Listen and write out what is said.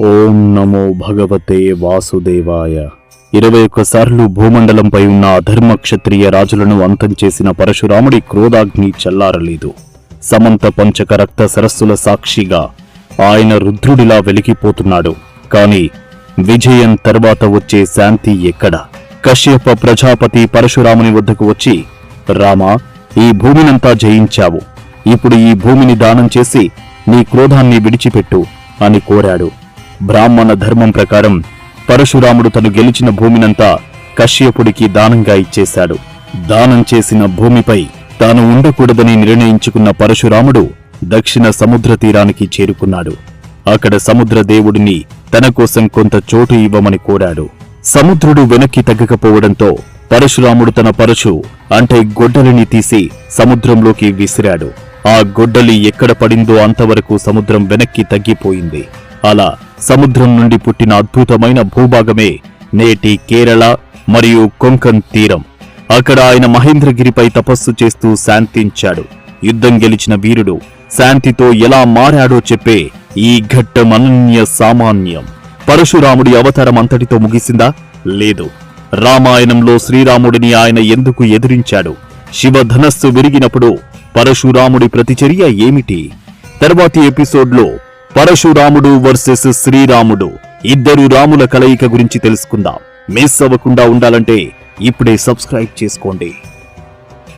ఓం నమో భగవతే వాసుదేవాయ. 21 సార్లు భూమండలంపై ఉన్న అధర్మ క్షత్రియ రాజులను అంతం చేసిన పరశురాముడి క్రోధాగ్ని చల్లారలేదు. సమంత పంచక రక్త సరస్సుల సాక్షిగా ఆయన రుద్రుడిలా వెలిగిపోతున్నాడు. కాని విజయం తర్వాత వచ్చే శాంతి ఎక్కడ? కశ్యప ప్రజాపతి పరశురాముని వద్దకు వచ్చి, రామా, ఈ భూమినంతా జయించావు, ఇప్పుడు ఈ భూమిని దానం చేసి నీ క్రోధాన్ని విడిచిపెట్టు అని కోరాడు. బ్రాహ్మణ ధర్మం ప్రకారం పరశురాముడు తను గెలిచిన భూమినంతా కశ్యపుడికి దానంగా ఇచ్చేశాడు. దానం చేసిన భూమిపై తాను ఉండకూడదని నిర్ణయించుకున్న పరశురాముడు దక్షిణ సముద్ర తీరానికి చేరుకున్నాడు. అక్కడ సముద్ర దేవుడిని తన కోసం కొంత చోటు ఇవ్వమని కోరాడు. సముద్రుడు వెనక్కి తగ్గకపోవడంతో పరశురాముడు తన పరశు అంటే గొడ్డలిని తీసి సముద్రంలోకి విసిరాడు. ఆ గొడ్డలి ఎక్కడ పడిందో అంతవరకు సముద్రం వెనక్కి తగ్గిపోయింది. అలా సముద్రం నుండి పుట్టిన అద్భుతమైన భూభాగమే నేటి కేరళ మరియు కొంకన్ తీరం. అక్కడ ఆయన మహేంద్రగిరిపై తపస్సు చేస్తూ శాంతించాడు. యుద్ధం గెలిచిన వీరుడు శాంతితో ఎలా మారాడో చెప్పే ఈ ఘట్టం అనన్య సామాన్యం. పరశురాముడి అవతారం అంతటితో ముగిసిందా? లేదు. రామాయణంలో శ్రీరాముడిని ఆయన ఎందుకు ఎదిరించాడు? శివధనస్సు విరిగినప్పుడు పరశురాముడి ప్రతిచర్య ఏమిటి? తర్వాతి ఎపిసోడ్లో పరశురాముడు వర్సెస్ శ్రీరాముడు, ఇద్దరు రాముల కలయిక గురించి తెలుసుకుందాం. మిస్ అవ్వకుండా ఉండాలంటే ఇప్పుడే సబ్స్క్రైబ్ చేసుకోండి.